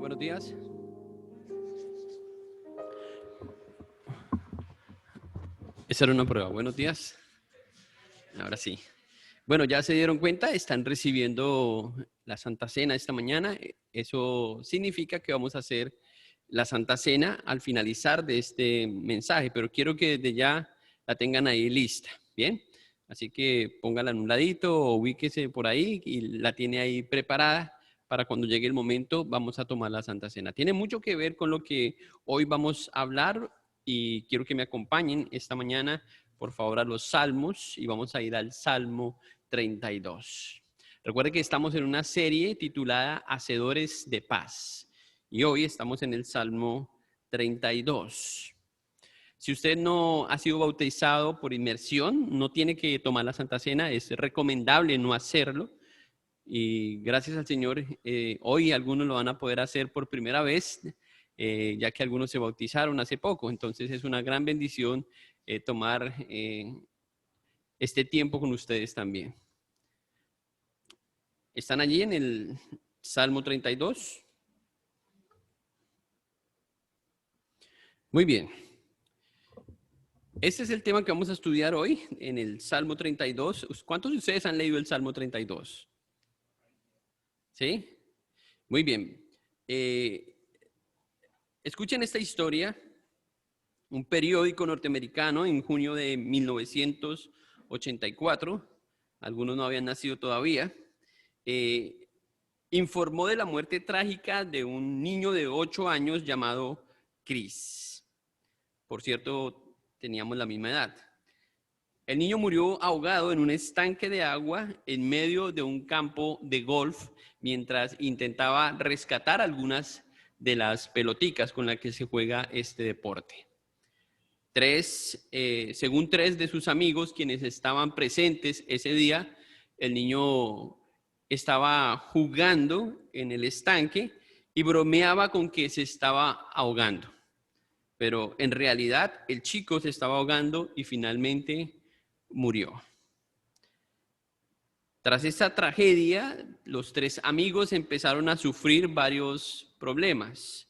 buenos días. Esa era una prueba. Buenos días. Ahora sí. Bueno, ya se dieron cuenta, están recibiendo la Santa Cena esta mañana. Eso significa que vamos a hacer la Santa Cena al finalizar de este mensaje, pero quiero que desde ya la tengan ahí lista, ¿bien? Así que póngala en un ladito o ubíquese por ahí y la tiene ahí preparada para cuando llegue el momento vamos a tomar la Santa Cena. Tiene mucho que ver con lo que hoy vamos a hablar y quiero que me acompañen esta mañana, por favor, a los salmos y vamos a ir al Salmo 32. Recuerde que estamos en una serie titulada Hacedores de Paz y hoy estamos en el Salmo 32. Si usted no ha sido bautizado por inmersión, no tiene que tomar la Santa Cena, es recomendable no hacerlo. Y gracias al Señor, hoy algunos lo van a poder hacer por primera vez, ya que algunos se bautizaron hace poco. Entonces es una gran bendición tomar este tiempo con ustedes también. ¿Están allí en el Salmo 32? Muy bien. Este es el tema que vamos a estudiar hoy en el Salmo 32. ¿Cuántos de ustedes han leído el Salmo 32? ¿Sí? Muy bien. Escuchen esta historia. Un periódico norteamericano en junio de 1984, algunos no habían nacido todavía, informó de la muerte trágica de un niño de 8 años llamado Chris. Por cierto, teníamos la misma edad. El niño murió ahogado en un estanque de agua en medio de un campo de golf mientras intentaba rescatar algunas de las peloticas con las que se juega este deporte. Según 3 de sus amigos, quienes estaban presentes ese día, el niño estaba jugando en el estanque y bromeaba con que se estaba ahogando. Pero en realidad el chico se estaba ahogando y finalmente murió. Tras esta tragedia, los 3 amigos empezaron a sufrir varios problemas.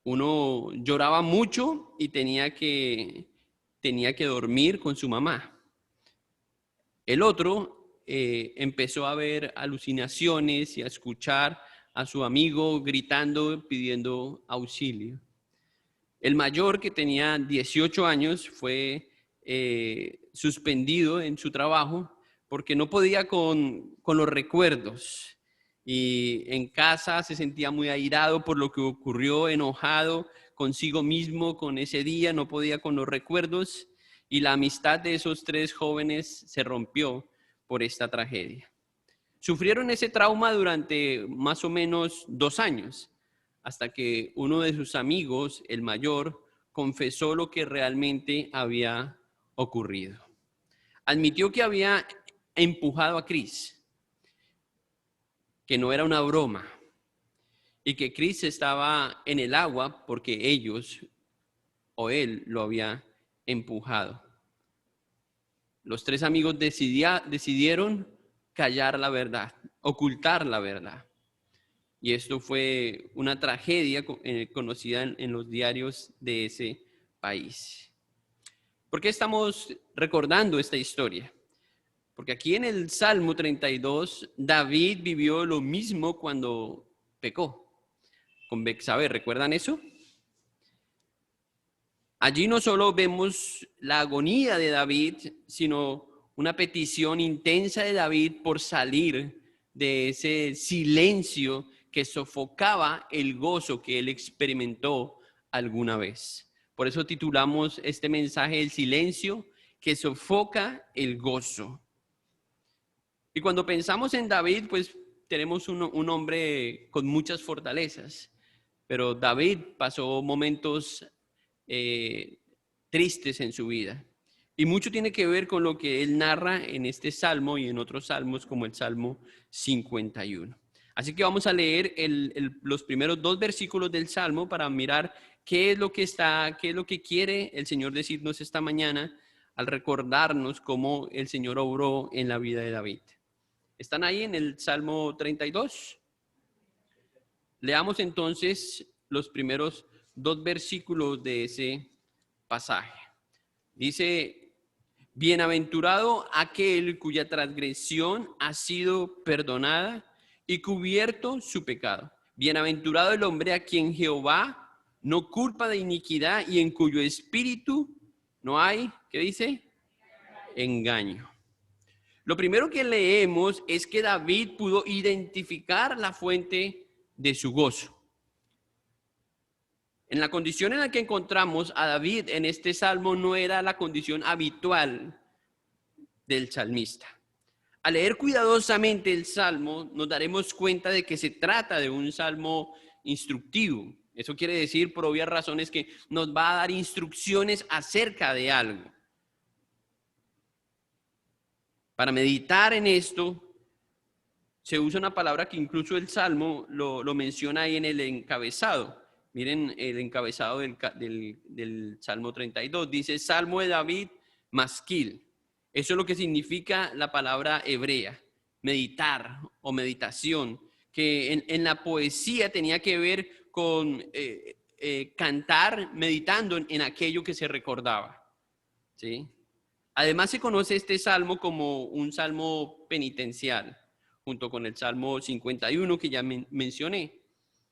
Uno lloraba mucho y tenía que dormir con su mamá. El otro empezó a ver alucinaciones y a escuchar a su amigo gritando, pidiendo auxilio. El mayor, que tenía 18 años, fue suspendido en su trabajo porque no podía con los recuerdos. Y en casa se sentía muy airado por lo que ocurrió, enojado consigo mismo con ese día, no podía con los recuerdos y la amistad de esos 3 jóvenes se rompió por esta tragedia. Sufrieron ese trauma durante más o menos 2 años, hasta que uno de sus amigos, el mayor, confesó lo que realmente había ocurrido. Admitió que había empujado a Chris, que no era una broma y que Chris estaba en el agua porque ellos o él lo había empujado. Los 3 amigos decidieron callar la verdad, ocultar la verdad. Y esto fue una tragedia conocida en los diarios de ese país. ¿Por qué estamos recordando esta historia? Porque aquí en el Salmo 32, David vivió lo mismo cuando pecó con Betsabé. ¿Recuerdan eso? Allí no solo vemos la agonía de David, sino una petición intensa de David por salir de ese silencio que sofocaba el gozo que él experimentó alguna vez. Por eso titulamos este mensaje El silencio que sofoca el gozo. Y cuando pensamos en David, pues tenemos un hombre con muchas fortalezas, pero David pasó momentos tristes en su vida. Y mucho tiene que ver con lo que él narra en este salmo y en otros salmos como el Salmo 51. Así que vamos a leer los primeros 2 versículos del salmo para mirar qué es lo que quiere el Señor decirnos esta mañana al recordarnos cómo el Señor obró en la vida de David. ¿Están ahí en el Salmo 32? Leamos entonces los primeros 2 versículos de ese pasaje. Dice: bienaventurado aquel cuya transgresión ha sido perdonada y cubierto su pecado. Bienaventurado el hombre a quien Jehová no culpa de iniquidad y en cuyo espíritu no hay, ¿qué dice? Engaño. Lo primero que leemos es que David pudo identificar la fuente de su gozo. En la condición en la que encontramos a David en este salmo no era la condición habitual del salmista. Al leer cuidadosamente el salmo, nos daremos cuenta de que se trata de un salmo instructivo. Eso quiere decir, por obvias razones, que nos va a dar instrucciones acerca de algo. Para meditar en esto, se usa una palabra que incluso el salmo lo menciona ahí en el encabezado. Miren el encabezado del Salmo 32. Dice: Salmo de David, masquil. Eso es lo que significa la palabra hebrea, meditar o meditación, que en la poesía tenía que ver con cantar meditando en aquello que se recordaba, ¿sí? Además se conoce este salmo como un salmo penitencial, junto con el Salmo 51 que ya mencioné.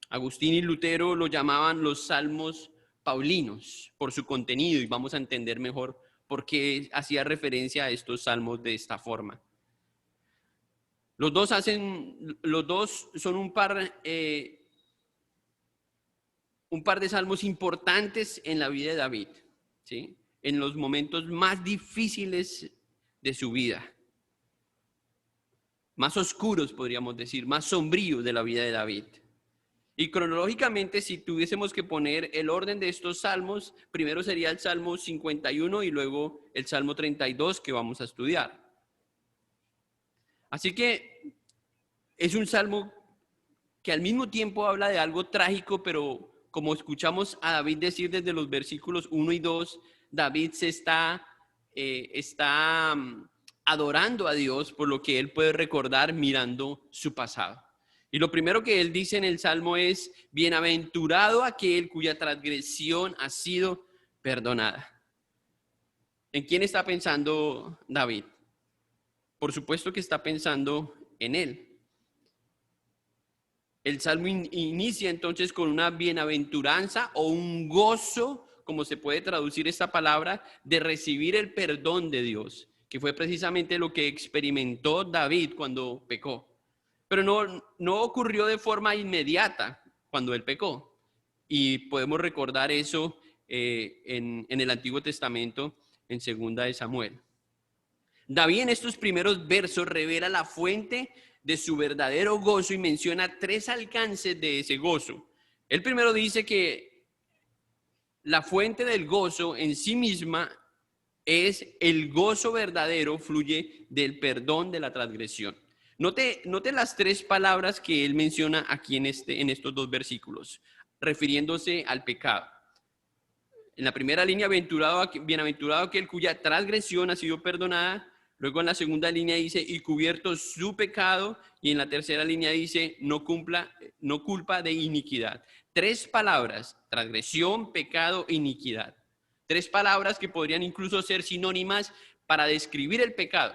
Agustín y Lutero lo llamaban los salmos paulinos por su contenido, y vamos a entender mejor por qué hacía referencia a estos salmos de esta forma. Los dos son un par de salmos importantes en la vida de David, ¿sí? En los momentos más difíciles de su vida, más oscuros, podríamos decir, más sombríos de la vida de David. Y cronológicamente, si tuviésemos que poner el orden de estos salmos, primero sería el Salmo 51 y luego el Salmo 32 que vamos a estudiar. Así que es un salmo que al mismo tiempo habla de algo trágico, pero como escuchamos a David decir desde los versículos 1 y 2, David se está adorando a Dios por lo que él puede recordar mirando su pasado. Y lo primero que él dice en el Salmo es: bienaventurado aquel cuya transgresión ha sido perdonada. ¿En quién está pensando David? Por supuesto que está pensando en él. El Salmo inicia entonces con una bienaventuranza o un gozo, como se puede traducir esta palabra, de recibir el perdón de Dios, que fue precisamente lo que experimentó David cuando pecó. Pero no ocurrió de forma inmediata cuando él pecó. Y podemos recordar eso en el Antiguo Testamento, en 2 de Samuel. David en estos primeros versos revela la fuente de su verdadero gozo y menciona 3 alcances de ese gozo. El primero dice que la fuente del gozo en sí misma es el gozo verdadero, fluye del perdón de la transgresión. Note las 3 palabras que él menciona aquí en estos 2 versículos, refiriéndose al pecado. En la primera línea, bienaventurado aquel cuya transgresión ha sido perdonada. Luego en la segunda línea dice: y cubierto su pecado. Y en la tercera línea dice: no culpa de iniquidad. 3 palabras: transgresión, pecado, iniquidad. 3 palabras que podrían incluso ser sinónimas para describir el pecado,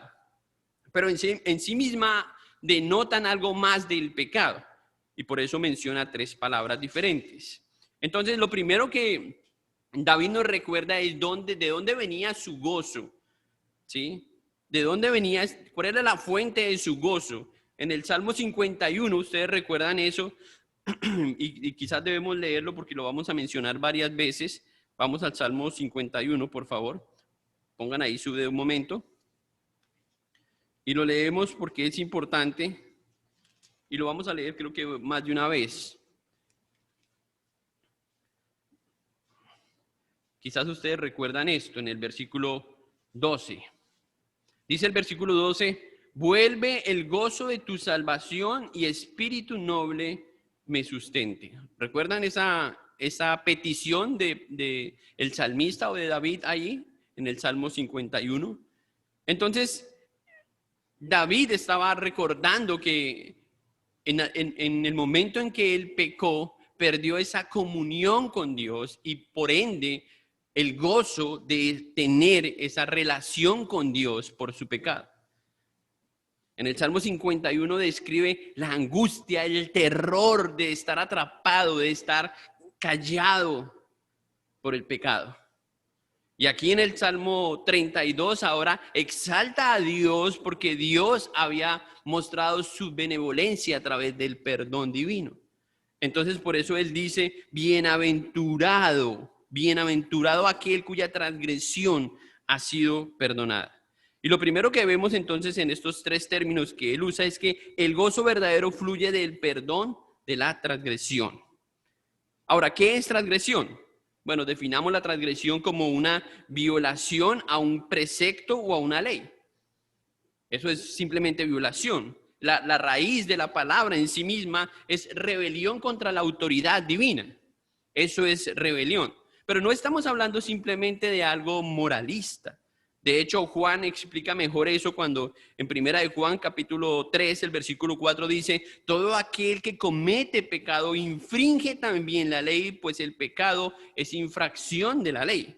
pero en sí misma denotan algo más del pecado, y por eso menciona 3 palabras diferentes. Entonces, lo primero que David nos recuerda es de dónde venía su gozo, ¿sí? ¿De dónde venía? ¿Cuál era la fuente de su gozo? En el Salmo 51, ustedes recuerdan eso, y quizás debemos leerlo porque lo vamos a mencionar varias veces. Vamos al Salmo 51, por favor. Pongan ahí su dedo un momento. Y lo leemos porque es importante. Y lo vamos a leer creo que más de una vez. Quizás ustedes recuerdan esto en el versículo 12. Dice el versículo 12: vuelve el gozo de tu salvación y espíritu noble me sustente. ¿Recuerdan esa petición de el salmista o de David ahí en el Salmo 51? Entonces, David estaba recordando que en el momento en que él pecó, perdió esa comunión con Dios y por ende el gozo de tener esa relación con Dios por su pecado. En el Salmo 51 describe la angustia, el terror de estar atrapado, de estar callado por el pecado. Y aquí en el Salmo 32 ahora exalta a Dios porque Dios había mostrado su benevolencia a través del perdón divino. Entonces por eso él dice, bienaventurado, bienaventurado aquel cuya transgresión ha sido perdonada. Y lo primero que vemos entonces en estos tres términos que él usa es que el gozo verdadero fluye del perdón de la transgresión. Ahora, ¿qué es transgresión? Bueno, definamos la transgresión como una violación a un precepto o a una ley. Eso es simplemente violación. La raíz de la palabra en sí misma es rebelión contra la autoridad divina. Eso es rebelión. Pero no estamos hablando simplemente de algo moralista. De hecho, Juan explica mejor eso cuando en primera de Juan capítulo 3, el versículo 4 dice, todo aquel que comete pecado infringe también la ley, pues el pecado es infracción de la ley.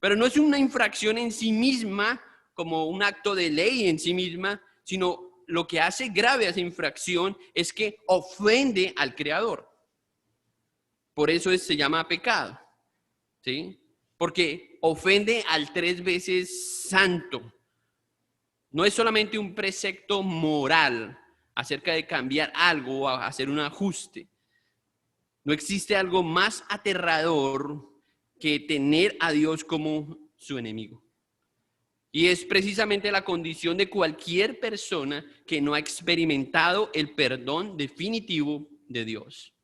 Pero no es una infracción en sí misma, como un acto de ley en sí misma, sino lo que hace grave a esa infracción es que ofende al Creador. Por eso se llama pecado, ¿sí? Porque ofende al tres veces santo. No es solamente un precepto moral acerca de cambiar algo o hacer un ajuste. No existe algo más aterrador que tener a Dios como su enemigo. Y es precisamente la condición de cualquier persona que no ha experimentado el perdón definitivo de Dios.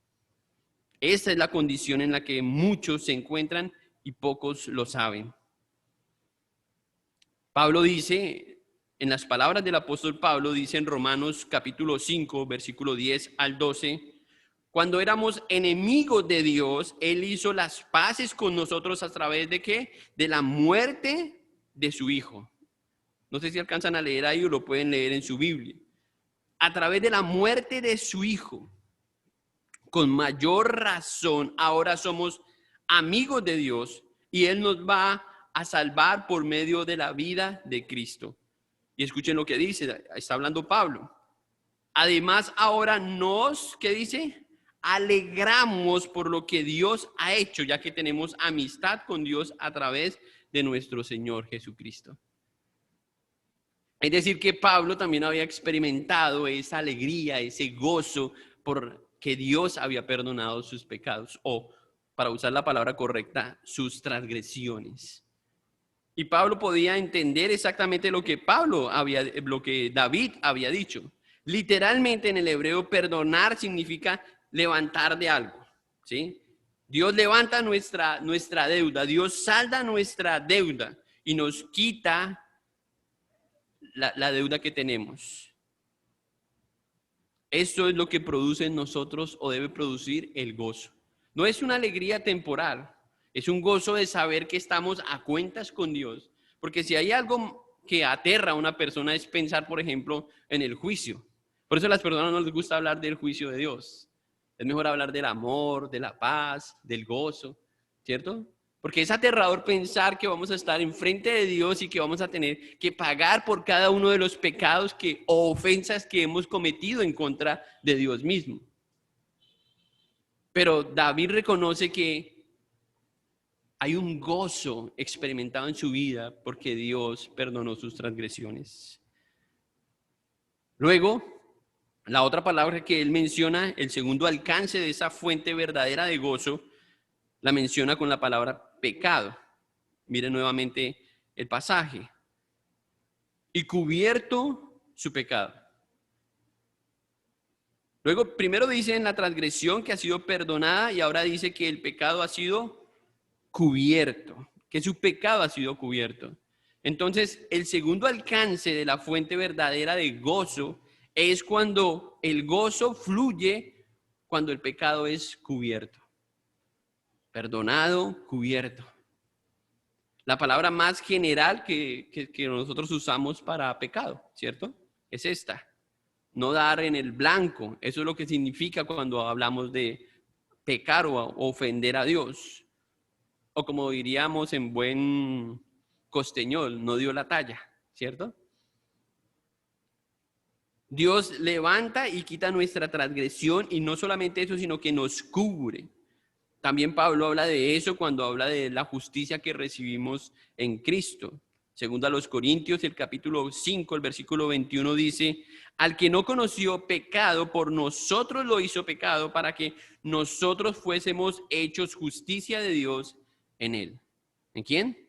Esa es la condición en la que muchos se encuentran y pocos lo saben. Pablo dice, en las palabras del apóstol Pablo, dice en Romanos capítulo 5, versículo 10 al 12, cuando éramos enemigos de Dios, Él hizo las paces con nosotros a través de ¿qué? De la muerte de su Hijo. No sé si alcanzan a leer ahí o lo pueden leer en su Biblia. A través de la muerte de su Hijo. Con mayor razón, ahora somos amigos de Dios y Él nos va a salvar por medio de la vida de Cristo. Y escuchen lo que dice, está hablando Pablo. Además, ahora ¿qué dice? Alegramos por lo que Dios ha hecho, ya que tenemos amistad con Dios a través de nuestro Señor Jesucristo. Es decir, que Pablo también había experimentado esa alegría, ese gozo por que Dios había perdonado sus pecados, o, para usar la palabra correcta, sus transgresiones. Y Pablo podía entender exactamente lo que David había dicho. Literalmente en el hebreo, perdonar significa levantar de algo, ¿sí? Dios levanta nuestra deuda, Dios salda nuestra deuda y nos quita la deuda que tenemos. Eso es lo que produce en nosotros o debe producir el gozo. No es una alegría temporal, es un gozo de saber que estamos a cuentas con Dios. Porque si hay algo que aterra a una persona es pensar, por ejemplo, en el juicio. Por eso a las personas no les gusta hablar del juicio de Dios. Es mejor hablar del amor, de la paz, del gozo, ¿cierto? Porque es aterrador pensar que vamos a estar enfrente de Dios y que vamos a tener que pagar por cada uno de los pecados o ofensas que hemos cometido en contra de Dios mismo. Pero David reconoce que hay un gozo experimentado en su vida porque Dios perdonó sus transgresiones. Luego, la otra palabra que él menciona, el segundo alcance de esa fuente verdadera de gozo, la menciona con la palabra pecado. Miren nuevamente el pasaje. Y cubierto su pecado. Luego, primero dice en la transgresión que ha sido perdonada y ahora dice que el pecado ha sido cubierto, que su pecado ha sido cubierto. Entonces, el segundo alcance de la fuente verdadera de gozo es cuando el gozo fluye cuando el pecado es cubierto. Perdonado, cubierto. La palabra más general que nosotros usamos para pecado, ¿cierto? Es esta. no dar en el blanco. Eso es lo que significa cuando hablamos de pecar o ofender a Dios. O como diríamos en buen costeñol, no dio la talla, ¿cierto? Dios levanta y quita nuestra transgresión, y no solamente eso, sino que nos cubre. También Pablo habla de eso cuando habla de la justicia que recibimos en Cristo. Segundo a los Corintios, el capítulo 5, el versículo 21 dice: al que no conoció pecado, por nosotros lo hizo pecado, para que nosotros fuésemos hechos justicia de Dios en él. ¿En quién?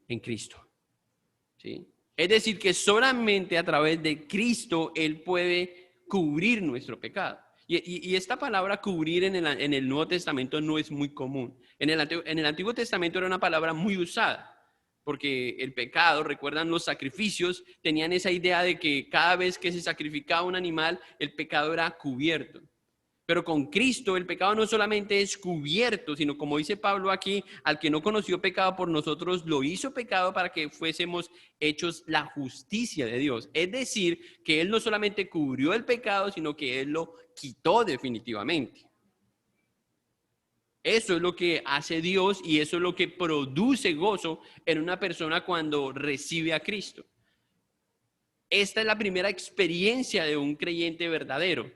En Cristo. ¿Sí? Es decir, que solamente a través de Cristo Él puede cubrir nuestro pecado. Y esta palabra cubrir en el Nuevo Testamento no es muy común. En el Antiguo Testamento era una palabra muy usada, porque el pecado, recuerdan los sacrificios, tenían esa idea de que cada vez que se sacrificaba un animal, el pecado era cubierto. Pero con Cristo el pecado no solamente es cubierto, sino como dice Pablo aquí, al que no conoció pecado por nosotros, lo hizo pecado para que fuésemos hechos la justicia de Dios. Es decir, que Él no solamente cubrió el pecado, sino que Él lo quitó definitivamente. Eso es lo que hace Dios, y eso es lo que produce gozo en una persona cuando recibe a Cristo. Esta es la primera experiencia de un creyente verdadero.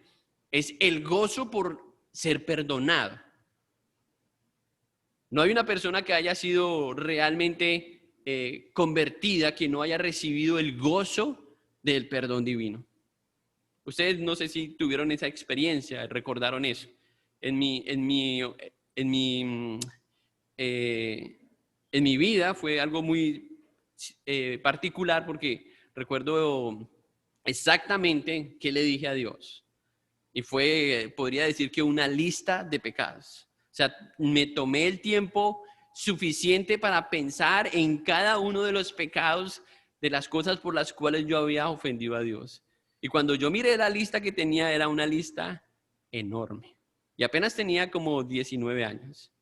Es el gozo por ser perdonado. No hay una persona que haya sido realmente convertida que no haya recibido el gozo del perdón divino. Ustedes no sé si tuvieron esa experiencia, recordaron eso. En mi vida fue algo muy particular, porque recuerdo exactamente qué le dije a Dios. Y fue, podría decir que una lista de pecados. O sea, me tomé el tiempo suficiente para pensar en cada uno de los pecados, de las cosas por las cuales yo había ofendido a Dios. Y cuando yo miré la lista que tenía, era una lista enorme. Y apenas tenía como 19 años.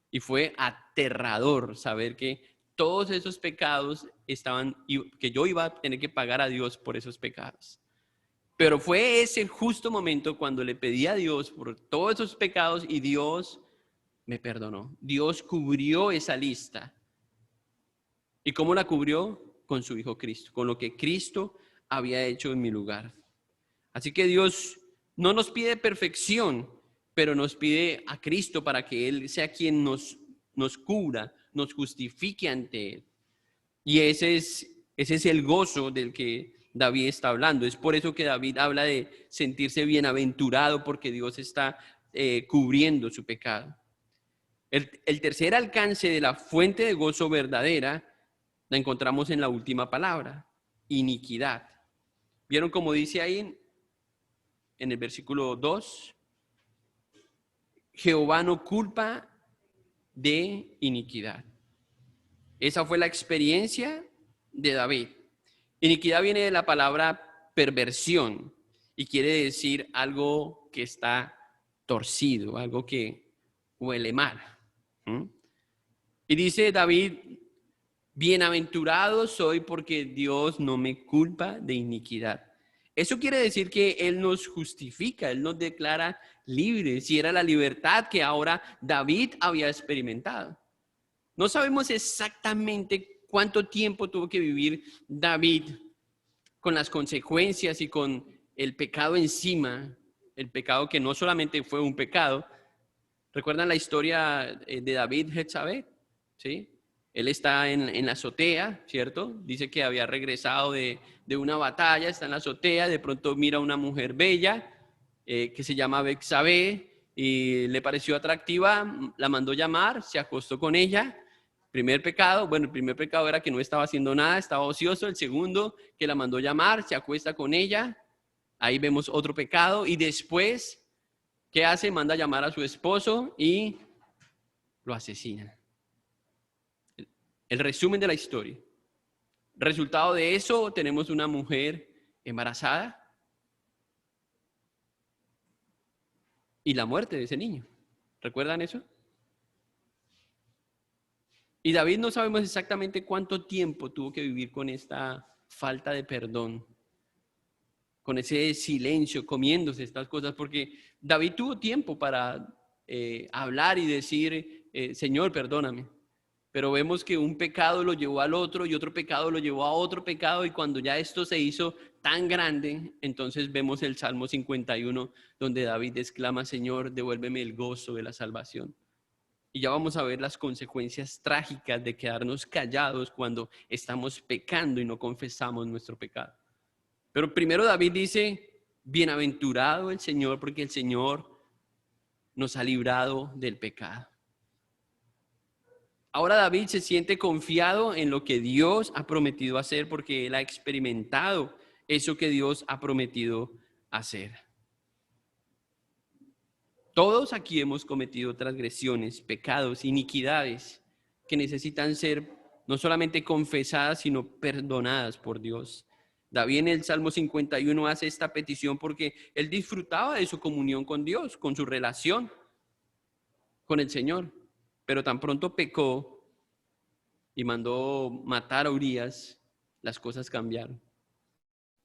Y fue aterrador saber que todos esos pecados estaban, que yo iba a tener que pagar a Dios por esos pecados. Pero fue ese justo momento cuando le pedí a Dios por todos esos pecados, y Dios me perdonó. Dios cubrió esa lista. ¿Y cómo la cubrió? Con su Hijo Cristo, con lo que Cristo había hecho en mi lugar. Así que Dios no nos pide perfección, pero nos pide a Cristo para que Él sea quien nos cubra, nos justifique ante Él. Y ese es el gozo del que David está hablando. Es por eso que David habla de sentirse bienaventurado, porque Dios está cubriendo su pecado. El tercer alcance de la fuente de gozo verdadera la encontramos en la última palabra: iniquidad. ¿Vieron cómo dice ahí en el versículo 2? Jehová no culpa de iniquidad. Esa fue la experiencia de David. Iniquidad viene de la palabra perversión y quiere decir algo que está torcido, algo que huele mal. Y dice David: bienaventurado soy porque Dios no me culpa de iniquidad. Eso quiere decir que Él nos justifica, Él nos declara libres, y era la libertad que ahora David había experimentado. No sabemos exactamente cuánto tiempo tuvo que vivir David con las consecuencias y con el pecado encima, el pecado que no solamente fue un pecado. ¿Recuerdan la historia de David Betsabé? ¿Sí? Él está en la azotea, ¿cierto? Dice que había regresado de una batalla, está en la azotea, de pronto mira a una mujer bella que se llama Betsabé y le pareció atractiva, la mandó llamar, se acostó con ella. Primer pecado, bueno, el primer pecado era que no estaba haciendo nada, estaba ocioso. El segundo, que la mandó llamar, se acuesta con ella. Ahí vemos otro pecado. Y después, ¿qué hace? Manda a llamar a su esposo y lo asesina. El resumen de la historia. Resultado de eso, tenemos una mujer embarazada y la muerte de ese niño. ¿Recuerdan eso? Y David no sabemos exactamente cuánto tiempo tuvo que vivir con esta falta de perdón. con ese silencio, comiéndose estas cosas, porque David tuvo tiempo para hablar y decir, Señor, perdóname. Pero vemos que un pecado lo llevó al otro y otro pecado lo llevó a otro pecado, y cuando ya esto se hizo tan grande, entonces vemos el Salmo 51, donde David exclama, Señor, devuélveme el gozo de la salvación. Y ya vamos a ver las consecuencias trágicas de quedarnos callados cuando estamos pecando y no confesamos nuestro pecado. Pero primero David dice, bienaventurado el Señor, porque el Señor nos ha librado del pecado. Ahora David se siente confiado en lo que Dios ha prometido hacer, porque él ha experimentado eso que Dios ha prometido hacer. Todos aquí hemos cometido transgresiones, pecados, iniquidades que necesitan ser no solamente confesadas, sino perdonadas por Dios. David en el Salmo 51 hace esta petición porque él disfrutaba de su comunión con Dios, con su relación con el Señor, pero tan pronto pecó y mandó matar a Urías, las cosas cambiaron.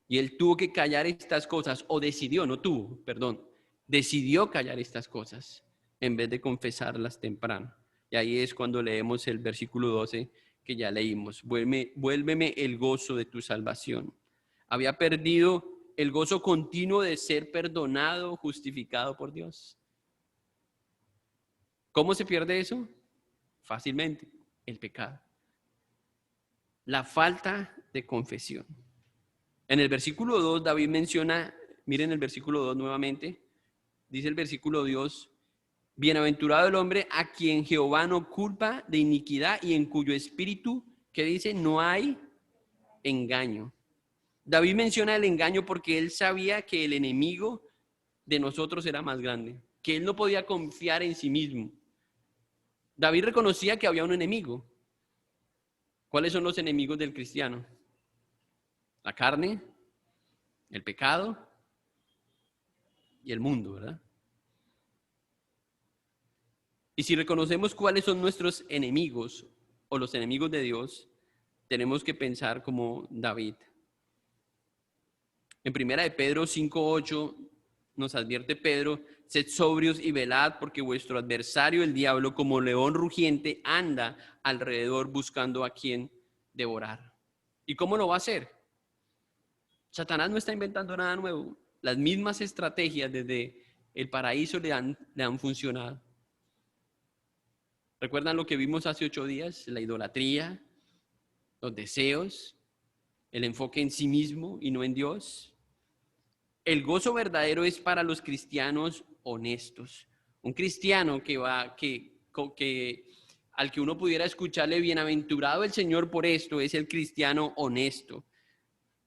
Y él tuvo que callar estas cosas, o decidió, no tuvo, perdón, decidió callar estas cosas en vez de confesarlas temprano. Y ahí es cuando leemos el versículo 12 que ya leímos. Vuélveme el gozo de tu salvación. Había perdido el gozo continuo de ser perdonado, justificado por Dios. ¿Cómo se pierde eso? Fácilmente, el pecado. La falta de confesión. En el versículo 2, David menciona, miren el versículo 2 nuevamente, dice el versículo 2, bienaventurado el hombre a quien Jehová no culpa de iniquidad y en cuyo espíritu, que dice, no hay engaño. David menciona el engaño porque él sabía que el enemigo de nosotros era más grande, que él no podía confiar en sí mismo. David reconocía que había un enemigo. ¿Cuáles son los enemigos del cristiano? La carne, el pecado y el mundo, ¿verdad? Y si reconocemos cuáles son nuestros enemigos o los enemigos de Dios, tenemos que pensar como David. En primera de Pedro 5:8 nos advierte Pedro, sed sobrios y velad, porque vuestro adversario el diablo como león rugiente anda alrededor buscando a quien devorar. ¿Y cómo lo va a hacer? Satanás no está inventando nada nuevo. Las mismas estrategias desde el paraíso le han funcionado. ¿Recuerdan lo que vimos hace 8 días? La idolatría, los deseos, el enfoque en sí mismo y no en Dios. El gozo verdadero es para los cristianos honestos. Un cristiano al que uno pudiera escucharle bienaventurado el Señor por esto, es el cristiano honesto.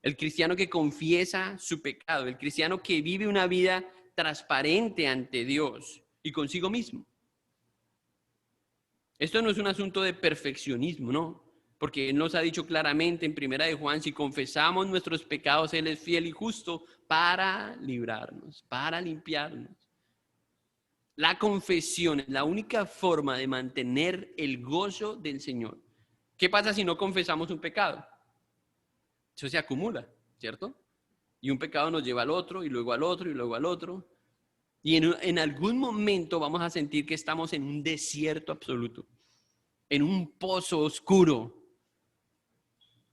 El cristiano que confiesa su pecado, el cristiano que vive una vida transparente ante Dios y consigo mismo. Esto no es un asunto de perfeccionismo, ¿no? Porque Él nos ha dicho claramente en Primera de Juan, si confesamos nuestros pecados, Él es fiel y justo para librarnos, para limpiarnos. La confesión es la única forma de mantener el gozo del Señor. ¿Qué pasa si no confesamos un pecado? Eso se acumula, ¿cierto? Y un pecado nos lleva al otro, y luego al otro, y luego al otro. Y en algún momento vamos a sentir que estamos en un desierto absoluto, en un pozo oscuro,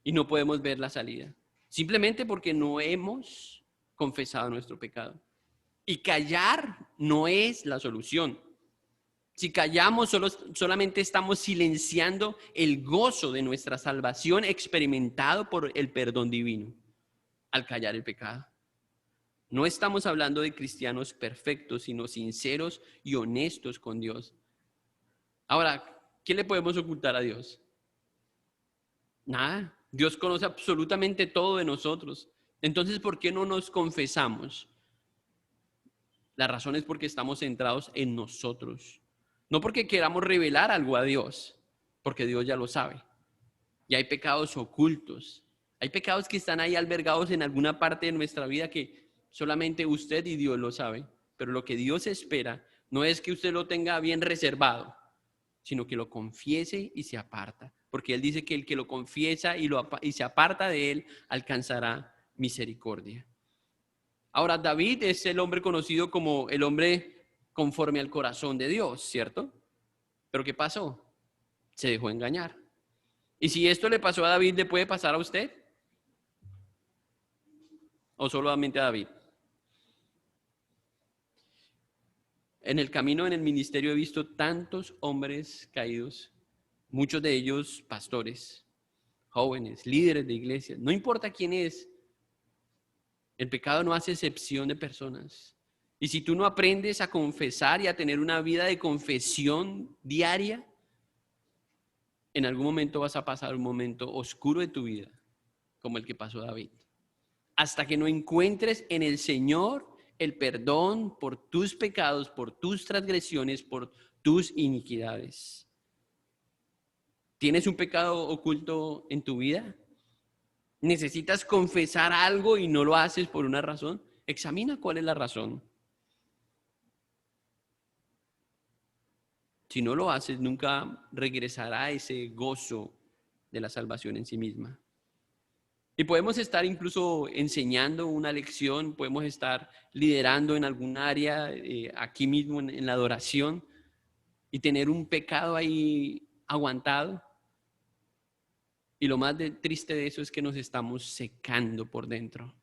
y no podemos ver la salida. Simplemente porque no hemos confesado nuestro pecado. Y callar no es la solución. Si callamos, solamente estamos silenciando el gozo de nuestra salvación experimentado por el perdón divino al callar el pecado. No estamos hablando de cristianos perfectos, sino sinceros y honestos con Dios. Ahora, ¿qué le podemos ocultar a Dios? Nada. Dios conoce absolutamente todo de nosotros. Entonces, ¿por qué no nos confesamos? La razón es porque estamos centrados en nosotros. No porque queramos revelar algo a Dios, porque Dios ya lo sabe. Y hay pecados ocultos. Hay pecados que están ahí albergados en alguna parte de nuestra vida que solamente usted y Dios lo saben. Pero lo que Dios espera no es que usted lo tenga bien reservado, sino que lo confiese y se aparta. Porque Él dice que el que lo confiesa y se aparta de Él alcanzará misericordia. Ahora, David es el hombre conocido como el hombre conforme al corazón de Dios, ¿cierto? Pero ¿qué pasó? Se dejó engañar. Y si esto le pasó a David, ¿le puede pasar a usted? ¿O solamente a David? En el camino, en el ministerio, he visto tantos hombres caídos, muchos de ellos pastores, jóvenes, líderes de iglesias. No importa quién es, el pecado no hace excepción de personas. Y si tú no aprendes a confesar y a tener una vida de confesión diaria, en algún momento vas a pasar un momento oscuro de tu vida, como el que pasó a David. Hasta que no encuentres en el Señor el perdón por tus pecados, por tus transgresiones, por tus iniquidades. ¿Tienes un pecado oculto en tu vida? ¿Necesitas confesar algo y no lo haces por una razón? Examina cuál es la razón. Si no lo haces, nunca regresará ese gozo de la salvación en sí misma. Y podemos estar incluso enseñando una lección, podemos estar liderando en algún área, aquí mismo en la adoración, y tener un pecado ahí aguantado. Y lo más triste de eso es que nos estamos secando por dentro.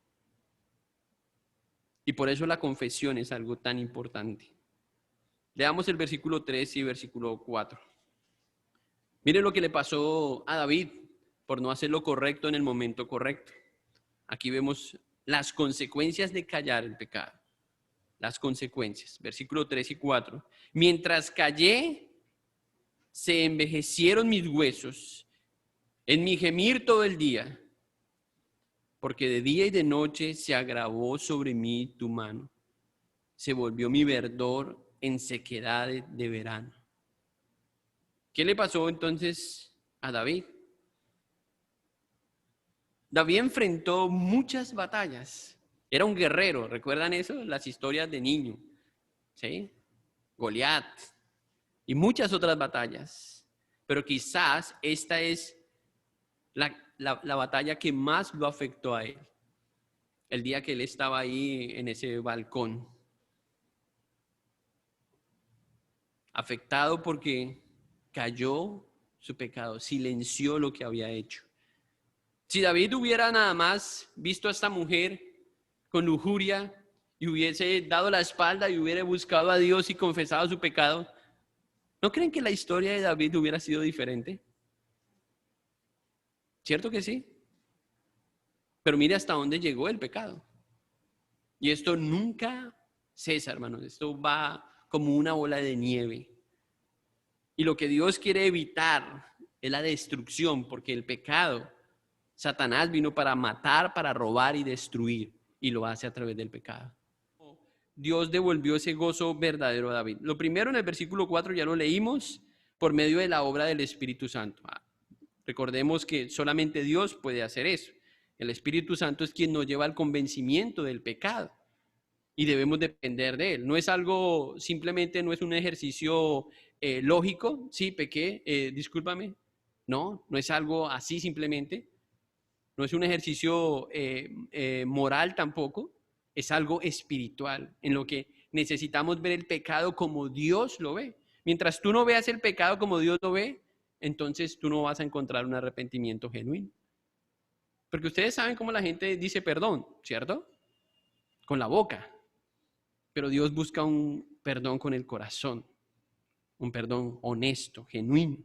Y por eso la confesión es algo tan importante. Leamos el versículo 3 y versículo 4. Miren lo que le pasó a David por no hacer lo correcto en el momento correcto. Aquí vemos las consecuencias de callar el pecado. Las consecuencias. Versículo 3 y 4. Mientras callé, se envejecieron mis huesos en mi gemir todo el día, porque de día y de noche se agravó sobre mí tu mano. Se volvió mi verdor en sequedad de verano. ¿Qué le pasó entonces a David? David enfrentó muchas batallas. Era un guerrero, ¿recuerdan eso? Las historias de niño, ¿sí? Goliat y muchas otras batallas. Pero quizás esta es la batalla que más lo afectó a él. El día que él estaba ahí en ese balcón. Afectado porque cayó su pecado, silenció lo que había hecho. Si David hubiera nada más visto a esta mujer con lujuria y hubiese dado la espalda y hubiera buscado a Dios y confesado su pecado, ¿no creen que la historia de David hubiera sido diferente? ¿Cierto que sí? Pero mire hasta dónde llegó el pecado. Y esto nunca cesa, hermanos. Esto va como una bola de nieve. Y lo que Dios quiere evitar es la destrucción, porque el pecado, Satanás vino para matar, para robar y destruir, y lo hace a través del pecado. Dios devolvió ese gozo verdadero a David. Lo primero en el versículo 4 ya lo leímos, por medio de la obra del Espíritu Santo. Recordemos que solamente Dios puede hacer eso. El Espíritu Santo es quien nos lleva al convencimiento del pecado y debemos depender de él. No es algo, simplemente no es un ejercicio lógico. Sí, pequé, discúlpame. No, no es algo así simplemente. No es un ejercicio moral tampoco. Es algo espiritual, en lo que necesitamos ver el pecado como Dios lo ve. Mientras tú no veas el pecado como Dios lo ve, entonces tú no vas a encontrar un arrepentimiento genuino. Porque ustedes saben cómo la gente dice perdón, ¿cierto? Con la boca. Pero Dios busca un perdón con el corazón, un perdón honesto, genuino.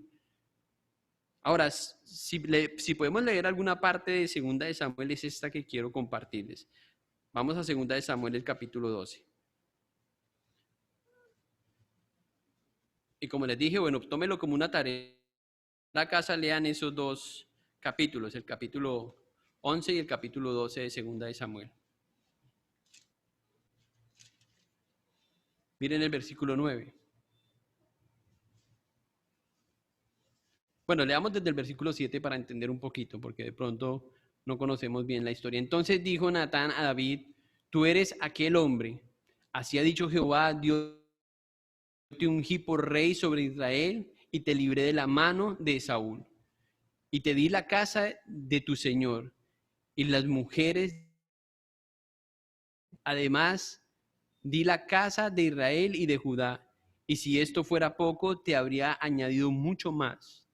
Ahora, si podemos leer alguna parte de Segunda de Samuel, es esta que quiero compartirles. Vamos a Segunda de Samuel, el capítulo 12. Y como les dije, bueno, tómelo como una tarea. En la casa lean esos dos capítulos, el capítulo 11 y el capítulo 12 de Segunda de Samuel. Miren el versículo 9. Bueno, leamos desde el versículo 7 para entender un poquito, porque de pronto no conocemos bien la historia. Entonces dijo Natán a David, tú eres aquel hombre. Así ha dicho Jehová, Dios te ungí por rey sobre Israel y te libré de la mano de Saúl. Y te di la casa de tu señor y las mujeres Además, di la casa de Israel y de Judá, y si esto fuera poco, te habría añadido mucho más.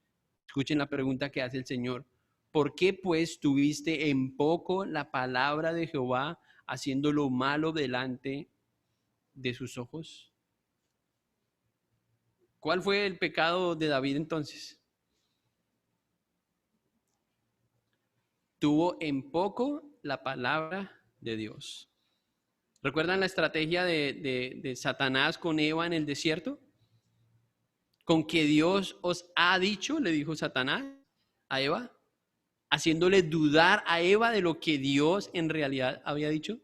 Escuchen la pregunta que hace el Señor. ¿Por qué pues tuviste en poco la palabra de Jehová, haciendo lo malo delante de sus ojos? ¿Cuál fue el pecado de David entonces? Tuvo en poco la palabra de Dios. ¿Recuerdan la estrategia de Satanás con Eva en el desierto? Con que Dios os ha dicho, le dijo Satanás a Eva, haciéndole dudar a Eva de lo que Dios en realidad había dicho.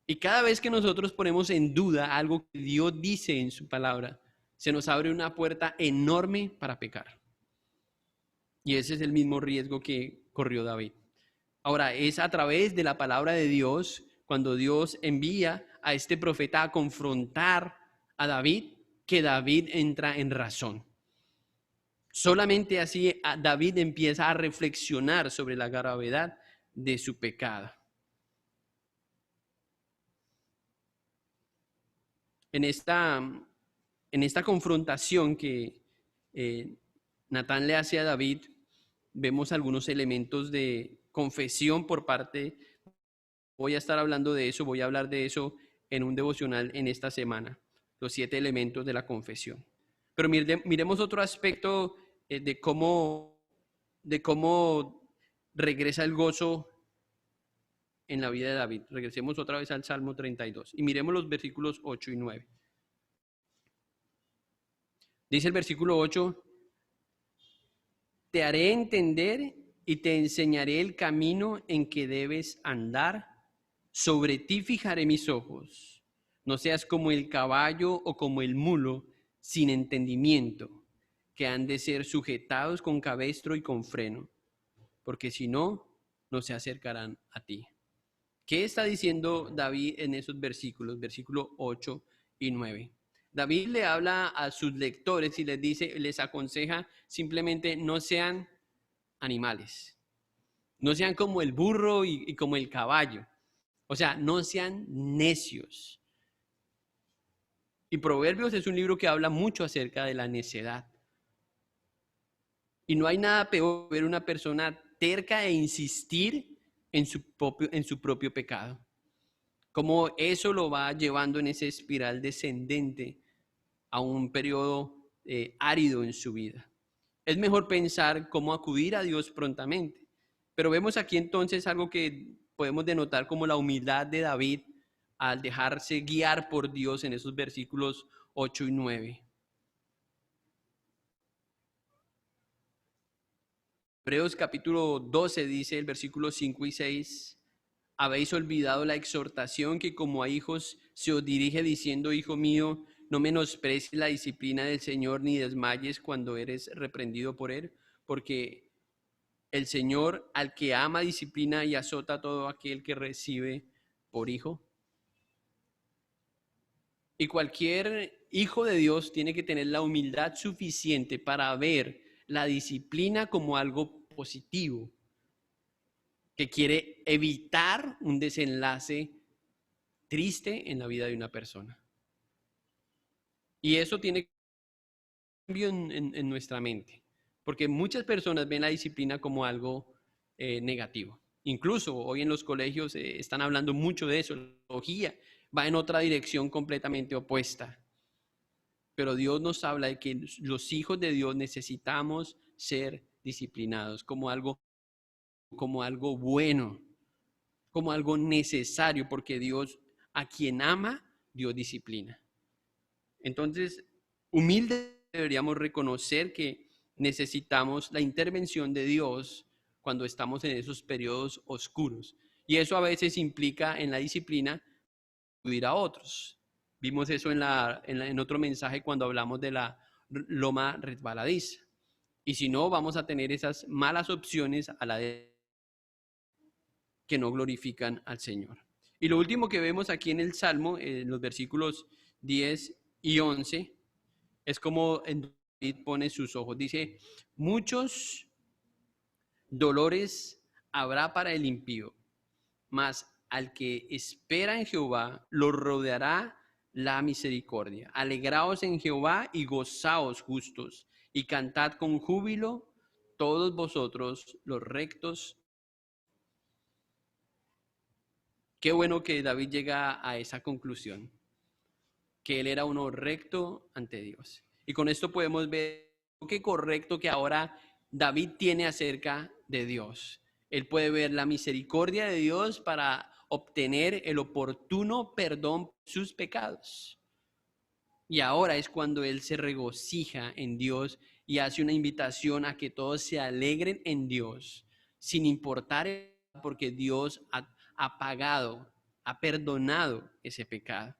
Y cada vez que nosotros ponemos en duda algo que Dios dice en su palabra, se nos abre una puerta enorme para pecar. Y ese es el mismo riesgo que corrió David. Ahora, es a través de la palabra de Dios, cuando Dios envía a este profeta a confrontar a David, que David entra en razón. Solamente así David empieza a reflexionar sobre la gravedad de su pecado. En esta confrontación que Natán le hace a David, vemos algunos elementos de confesión por parte. Voy a estar hablando de eso, voy a hablar de eso en un devocional en esta semana, los 7 elementos de la confesión. Pero miremos otro aspecto de cómo regresa el gozo en la vida de David. Regresemos otra vez al Salmo 32 y miremos los versículos 8 y 9. Dice el versículo 8, te haré entender y te enseñaré el camino en que debes andar. Sobre ti fijaré mis ojos. No seas como el caballo o como el mulo sin entendimiento, que han de ser sujetados con cabestro y con freno, porque si no, no se acercarán a ti. ¿Qué está diciendo David en esos versículos? Versículos 8 y 9. David le habla a sus lectores y les dice, les aconseja simplemente no sean animales, no sean como el burro y como el caballo. O sea, no sean necios. Y Proverbios es un libro que habla mucho acerca de la necedad. Y no hay nada peor que ver una persona terca e insistir en su propio pecado. Como eso lo va llevando en esa espiral descendente a un periodo árido en su vida. Es mejor pensar cómo acudir a Dios prontamente. Pero vemos aquí entonces algo que podemos denotar como la humildad de David al dejarse guiar por Dios en esos versículos 8 y 9. Hebreos capítulo 12 dice el versículo 5 y 6, habéis olvidado la exhortación que como a hijos se os dirige diciendo, hijo mío, no menosprecies la disciplina del Señor ni desmayes cuando eres reprendido por él, porque el Señor al que ama disciplina y azota a todo aquel que recibe por hijo. Y cualquier hijo de Dios tiene que tener la humildad suficiente para ver la disciplina como algo positivo, que quiere evitar un desenlace triste en la vida de una persona. Y eso tiene cambio en nuestra mente, porque muchas personas ven la disciplina como algo negativo. Incluso hoy en los colegios están hablando mucho de eso. La teología va en otra dirección completamente opuesta. Pero Dios nos habla de que los hijos de Dios necesitamos ser disciplinados como algo bueno, como algo necesario, porque Dios, a quien ama, Dios disciplina. Entonces, humilde deberíamos reconocer que necesitamos la intervención de Dios cuando estamos en esos periodos oscuros. Y eso a veces implica en la disciplina acudir a otros. Vimos eso en otro mensaje cuando hablamos de la loma resbaladiza. Y si no, vamos a tener esas malas opciones a la de que no glorifican al Señor. Y lo último que vemos aquí en el Salmo, en los versículos 10 y 11, es como David pone sus ojos. Dice, muchos dolores habrá para el impío, mas al que espera en Jehová, lo rodeará la misericordia. Alegraos en Jehová y gozaos justos, y cantad con júbilo todos vosotros los rectos. Qué bueno que David llega a esa conclusión, que él era uno recto ante Dios. Y con esto podemos ver qué correcto que ahora David tiene acerca de Dios. Él puede ver la misericordia de Dios para obtener el oportuno perdón de sus pecados. Y ahora es cuando él se regocija en Dios y hace una invitación a que todos se alegren en Dios, sin importar porque Dios ha pagado, ha perdonado ese pecado.